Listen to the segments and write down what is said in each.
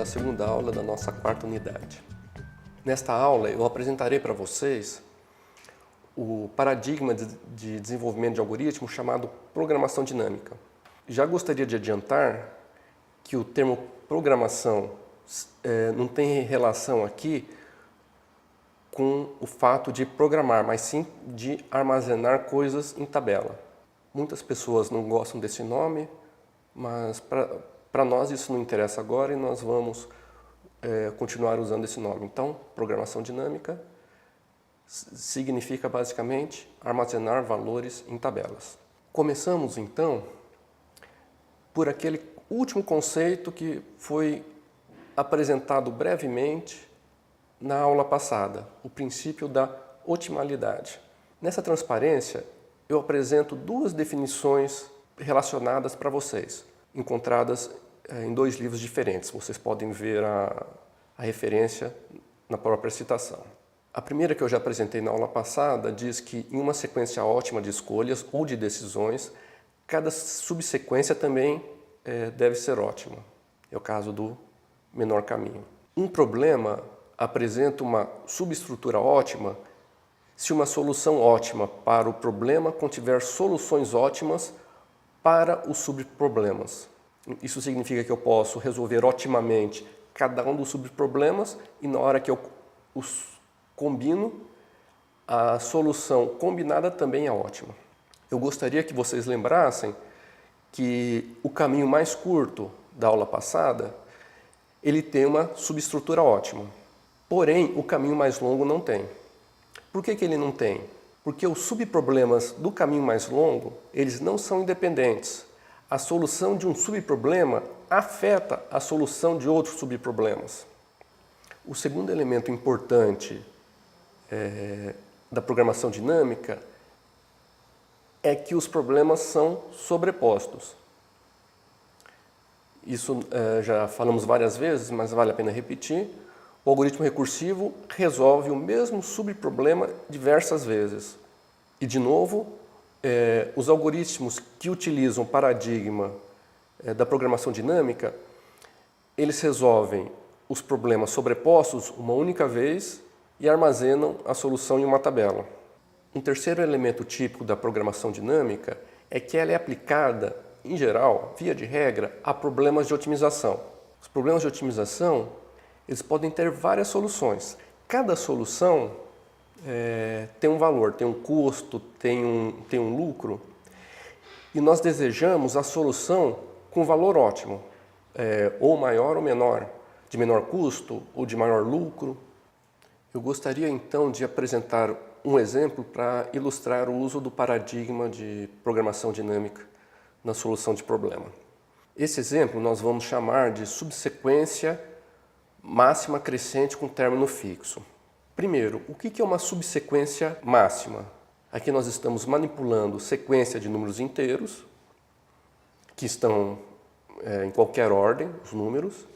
à segunda aula da nossa quarta unidade. Nesta aula eu apresentarei para vocês o paradigma de desenvolvimento de algoritmo chamado programação dinâmica. Já gostaria de adiantar que o termo programação não tem relação aqui com o fato de programar, mas sim de armazenar coisas em tabela. Muitas pessoas não gostam desse nome, mas para nós isso não interessa agora e nós vamos continuar usando esse nome. Então, programação dinâmica significa basicamente armazenar valores em tabelas. Começamos então por aquele último conceito que foi apresentado brevemente na aula passada, o princípio da otimalidade. Nessa transparência, eu apresento duas definições relacionadas para vocês, encontradas em dois livros diferentes. Vocês podem ver a referência na própria citação. A primeira, que eu já apresentei na aula passada, diz que em uma sequência ótima de escolhas ou de decisões, cada subsequência também deve ser ótima. É o caso do menor caminho. Um problema apresenta uma subestrutura ótima se uma solução ótima para o problema contiver soluções ótimas para os subproblemas. Isso significa que eu posso resolver otimamente cada um dos subproblemas e na hora que eu os combino, a solução combinada também é ótima. Eu gostaria que vocês lembrassem que o caminho mais curto da aula passada, ele tem uma subestrutura ótima. Porém, o caminho mais longo não tem. Por que ele não tem? Porque os subproblemas do caminho mais longo, eles não são independentes. A solução de um subproblema afeta a solução de outros subproblemas. O segundo elemento importante da programação dinâmica é que os problemas são sobrepostos. Isso já falamos várias vezes, mas vale a pena repetir. O algoritmo recursivo resolve o mesmo subproblema diversas vezes. E, de novo, os algoritmos que utilizam o paradigma da programação dinâmica, eles resolvem os problemas sobrepostos uma única vez e armazenam a solução em uma tabela. Um terceiro elemento típico da programação dinâmica é que ela é aplicada, em geral, via de regra, a problemas de otimização. Os problemas de otimização, eles podem ter várias soluções. Cada solução tem um valor, tem um custo, tem um lucro. E nós desejamos a solução com valor ótimo, ou maior ou menor, de menor custo ou de maior lucro. Eu gostaria então de apresentar um exemplo para ilustrar o uso do paradigma de programação dinâmica na solução de problema. Esse exemplo nós vamos chamar de subsequência máxima crescente com término fixo. Primeiro, o que é uma subsequência máxima? Aqui nós estamos manipulando sequência de números inteiros, que estão em qualquer ordem, os números.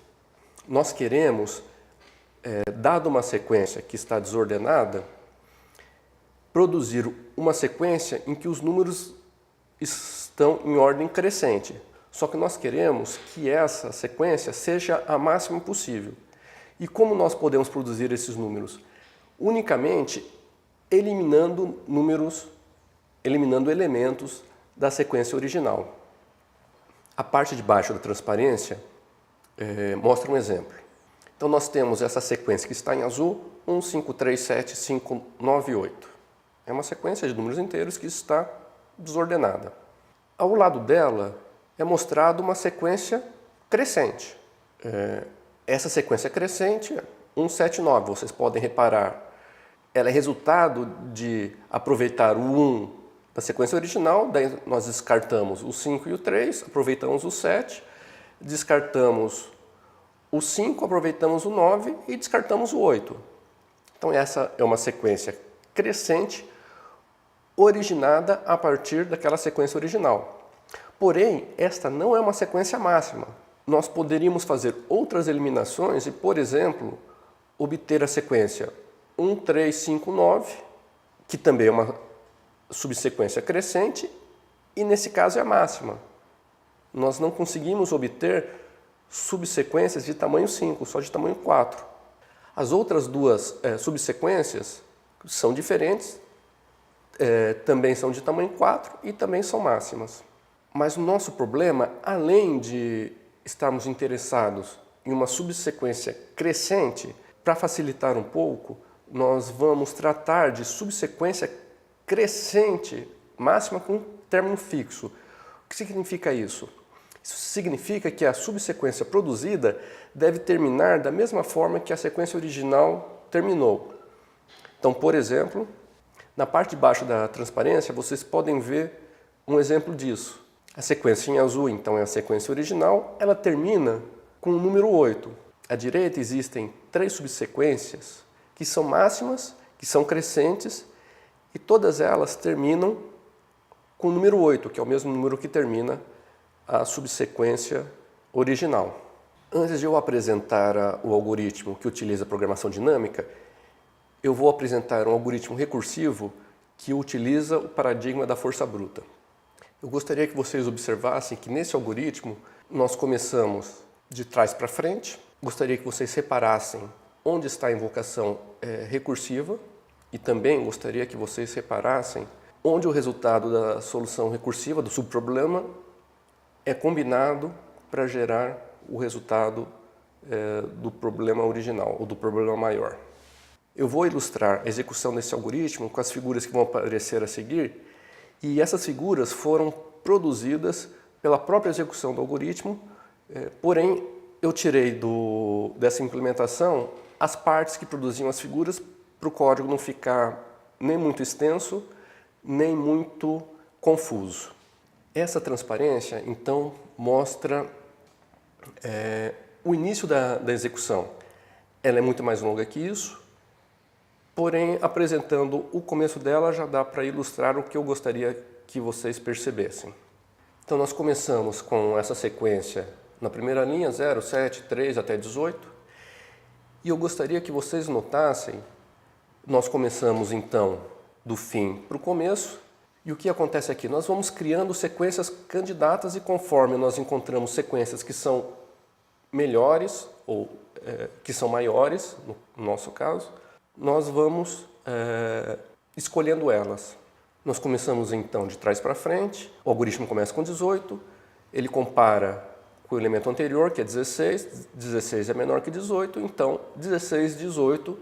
Nós queremos, dado uma sequência que está desordenada, produzir uma sequência em que os números estão em ordem crescente. Só que nós queremos que essa sequência seja a máxima possível. E como nós podemos produzir esses números? Unicamente eliminando elementos da sequência original. A parte de baixo da transparência mostra um exemplo. Então nós temos essa sequência que está em azul, 1, 5, 3, 7, 5, 9, 8. É uma sequência de números inteiros que está desordenada. Ao lado dela é mostrado uma sequência crescente. Essa sequência crescente, 1, 7, 9, vocês podem reparar, ela é resultado de aproveitar o 1 da sequência original, daí nós descartamos o 5 e o 3, aproveitamos o 7, descartamos o 5, aproveitamos o 9 e descartamos o 8. Então essa é uma sequência crescente originada a partir daquela sequência original. Porém, esta não é uma sequência máxima. Nós poderíamos fazer outras eliminações e, por exemplo, obter a sequência 1, 3, 5, 9, que também é uma subsequência crescente, e nesse caso é a máxima. Nós não conseguimos obter subsequências de tamanho 5, só de tamanho 4. As outras duas subsequências são diferentes, também são de tamanho 4 e também são máximas. Mas o nosso problema, além de estarmos interessados em uma subsequência crescente, para facilitar um pouco, nós vamos tratar de subsequência crescente máxima com um término fixo. O que significa isso? Isso significa que a subsequência produzida deve terminar da mesma forma que a sequência original terminou. Então, por exemplo, na parte de baixo da transparência, vocês podem ver um exemplo disso. A sequência em azul, então, é a sequência original, ela termina com o número 8. À direita existem 3 subsequências que são máximas, que são crescentes, e todas elas terminam com o número 8, que é o mesmo número que termina a subsequência original. Antes de eu apresentar o algoritmo que utiliza a programação dinâmica, eu vou apresentar um algoritmo recursivo que utiliza o paradigma da força bruta. Eu gostaria que vocês observassem que nesse algoritmo nós começamos de trás para frente. Gostaria que vocês reparassem onde está a invocação recursiva e também gostaria que vocês reparassem onde o resultado da solução recursiva do subproblema é combinado para gerar o resultado do problema original ou do problema maior. Eu vou ilustrar a execução desse algoritmo com as figuras que vão aparecer a seguir, e essas figuras foram produzidas pela própria execução do algoritmo, porém eu tirei dessa implementação as partes que produziam as figuras para o código não ficar nem muito extenso, nem muito confuso. Essa transparência, então, mostra o início da execução. Ela é muito mais longa que isso, porém, apresentando o começo dela já dá para ilustrar o que eu gostaria que vocês percebessem. Então, nós começamos com essa sequência na primeira linha, 0, 7, 3 até 18, e eu gostaria que vocês notassem, nós começamos então do fim para o começo, e o que acontece aqui? Nós vamos criando sequências candidatas e conforme nós encontramos sequências que são melhores ou que são maiores, no nosso caso, nós vamos escolhendo elas. Nós começamos então de trás para frente, o algoritmo começa com 18, ele compara com o elemento anterior, que é 16, 16 é menor que 18, então 16, 18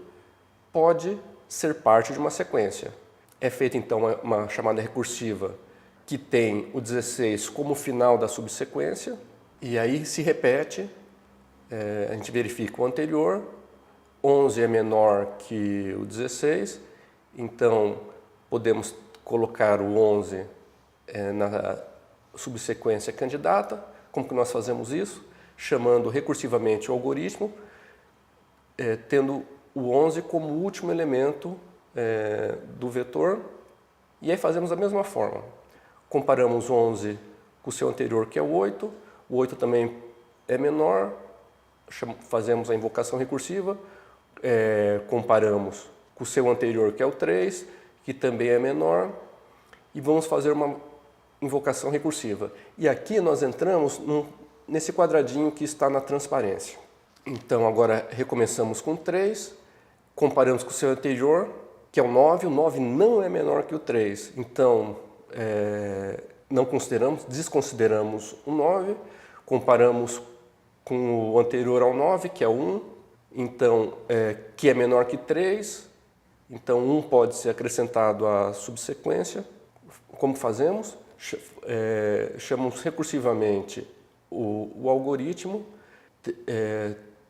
pode ser parte de uma sequência. É feita então uma chamada recursiva que tem o 16 como final da subsequência, e aí se repete, a gente verifica o anterior, 11 é menor que o 16, então podemos colocar o 11 na subsequência candidata. Como que nós fazemos isso? Chamando recursivamente o algoritmo, tendo o 11 como último elemento do vetor, e aí fazemos da mesma forma. Comparamos o 11 com o seu anterior, que é o 8 também é menor, fazemos a invocação recursiva, comparamos com o seu anterior, que é o 3, que também é menor, e vamos fazer uma invocação recursiva. E aqui nós entramos nesse quadradinho que está na transparência. Então agora recomeçamos com 3, comparamos com o seu anterior, que é o 9 não é menor que o 3, então não desconsideramos o 9, comparamos com o anterior ao 9, que é o 1, então, que é menor que 3, então 1 pode ser acrescentado à subsequência. Como fazemos? Chamamos recursivamente o algoritmo,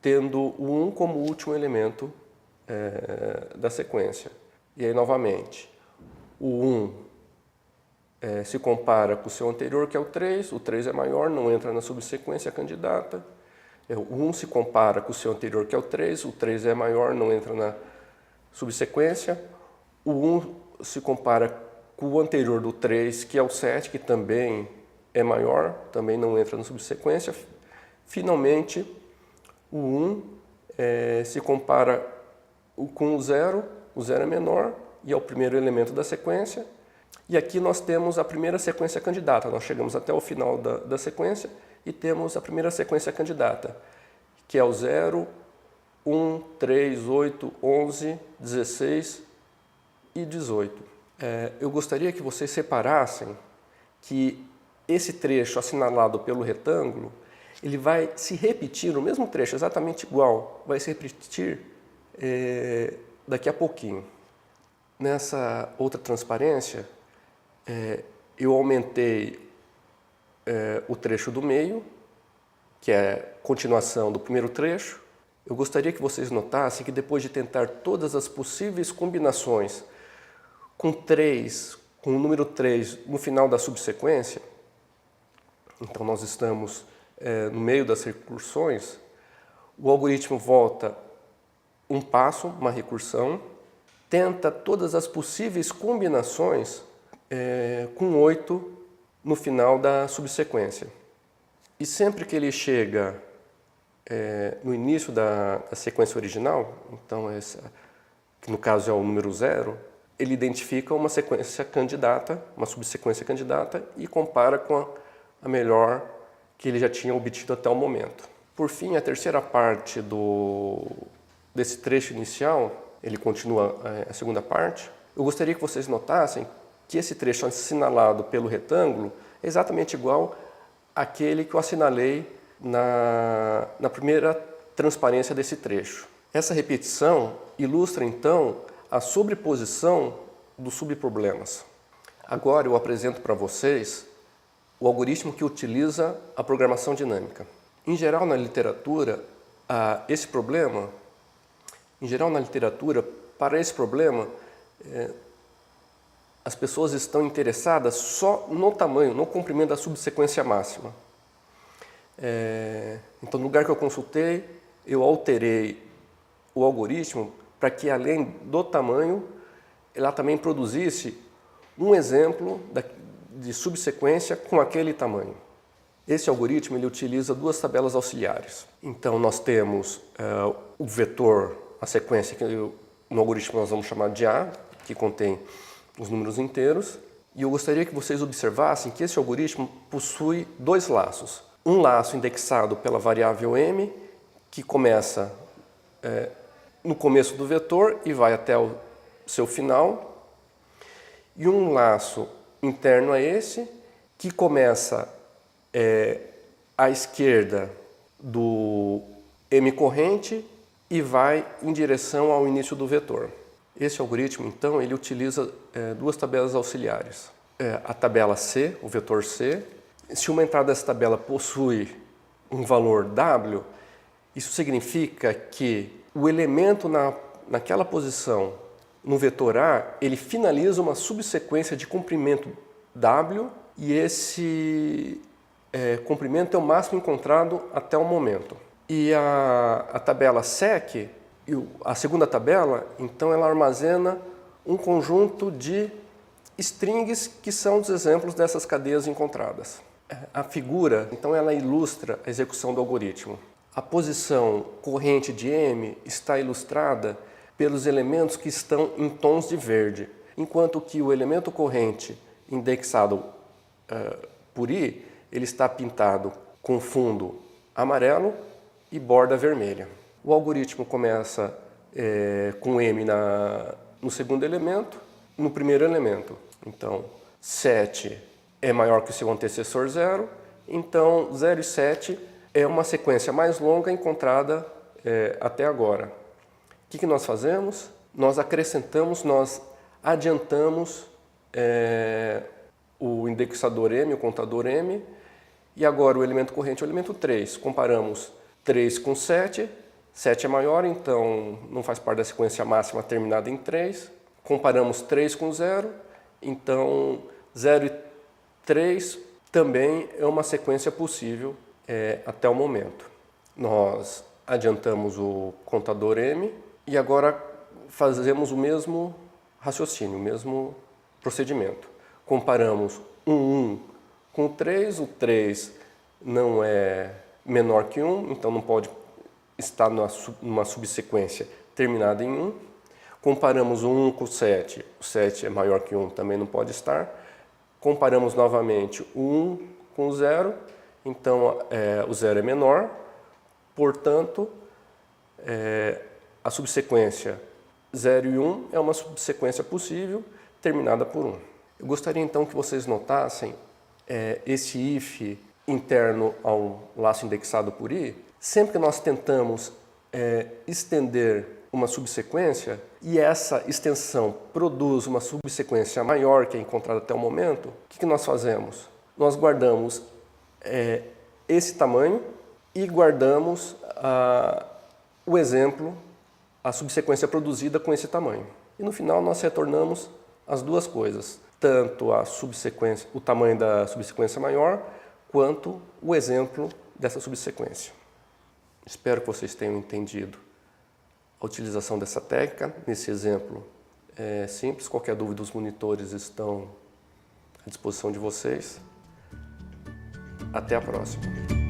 tendo o 1 como último elemento da sequência. E aí, novamente, o 1 se compara com o seu anterior, que é o 3 é maior, não entra na subsequência candidata. O 1 se compara com o seu anterior, que é o 3 é maior, não entra na subsequência. O 1 se compara com o anterior do 3, que é o 7, que também é maior, também não entra na subsequência. Finalmente, o 1 se compara com o 0 é menor e é o primeiro elemento da sequência. E aqui nós temos a primeira sequência candidata. Nós chegamos até o final da sequência e temos a primeira sequência candidata, que é o 0, 1, 3, 8, 11, 16 e 18. Eu gostaria que vocês separassem que esse trecho assinalado pelo retângulo, ele vai se repetir, o mesmo trecho, exatamente igual, vai se repetir daqui a pouquinho. Nessa outra transparência, eu aumentei o trecho do meio, que é continuação do primeiro trecho. Eu gostaria que vocês notassem que depois de tentar todas as possíveis combinações com o número 3 no final da subsequência, então nós estamos no meio das recursões, o algoritmo volta um passo, uma recursão, tenta todas as possíveis combinações com 8 no final da subsequência. E sempre que ele chega no início da sequência original, então que no caso é o número 0, ele identifica uma sequência candidata, uma subsequência candidata e compara com a melhor que ele já tinha obtido até o momento. Por fim, a terceira parte desse trecho inicial, ele continua a segunda parte. Eu gostaria que vocês notassem que esse trecho assinalado pelo retângulo é exatamente igual àquele que eu assinalei na primeira transparência desse trecho. Essa repetição ilustra, então, a sobreposição dos subproblemas. Agora eu apresento para vocês o algoritmo que utiliza a programação dinâmica. Em geral, na literatura, para esse problema, as pessoas estão interessadas só no tamanho, no comprimento da subsequência máxima. Então, no lugar que eu consultei, eu alterei o algoritmo para que, além do tamanho, ela também produzisse um exemplo de subsequência com aquele tamanho. Esse algoritmo ele utiliza duas tabelas auxiliares. Então, nós temos o vetor, a sequência que no algoritmo nós vamos chamar de A, que contém os números inteiros. E eu gostaria que vocês observassem que esse algoritmo possui dois laços. Um laço indexado pela variável m, que começa no começo do vetor e vai até o seu final. E um laço interno a esse, que começa à esquerda do m corrente e vai em direção ao início do vetor. Esse algoritmo, então, ele utiliza duas tabelas auxiliares. A tabela C, o vetor C. Se uma entrada dessa tabela possui um valor W, isso significa que o elemento naquela posição, no vetor A, ele finaliza uma subsequência de comprimento W e esse comprimento é o máximo encontrado até o momento. E a tabela SEC, a segunda tabela, então ela armazena um conjunto de strings que são os exemplos dessas cadeias encontradas. A figura, então, ela ilustra a execução do algoritmo. A posição corrente de M está ilustrada pelos elementos que estão em tons de verde, enquanto que o elemento corrente indexado por I, ele está pintado com fundo amarelo e borda vermelha. O algoritmo começa com M no segundo elemento, no primeiro elemento. Então, 7 é maior que o seu antecessor 0, então 0 e 7 é uma sequência mais longa encontrada até agora. O que nós fazemos? Nós acrescentamos, nós adiantamos o indexador M, o contador M, e agora o elemento corrente é o elemento 3. Comparamos 3 com 7, 7 é maior, então não faz parte da sequência máxima terminada em 3. Comparamos 3 com 0, então 0 e 3 também é uma sequência possível até o momento. Nós adiantamos o contador M e agora fazemos o mesmo raciocínio, o mesmo procedimento. Comparamos 1 com o 3 não é menor que 1, então não pode estar numa subsequência terminada em 1. Comparamos o 1 com o 7 é maior que 1, também não pode estar. Comparamos novamente o 1 com o 0, então o 0 é menor, portanto, a subsequência 0 e 1 é uma subsequência possível, terminada por 1. Eu gostaria então que vocês notassem esse if interno ao laço indexado por i. Sempre que nós tentamos estender uma subsequência e essa extensão produz uma subsequência maior que é encontrada até o momento, o que nós fazemos? Nós guardamos esse tamanho e guardamos o exemplo, a subsequência produzida com esse tamanho. E no final nós retornamos as duas coisas, tanto a subsequência, o tamanho da subsequência maior, quanto o exemplo dessa subsequência. Espero que vocês tenham entendido a utilização dessa técnica. Nesse exemplo é simples, qualquer dúvida os monitores estão à disposição de vocês. Até a próxima.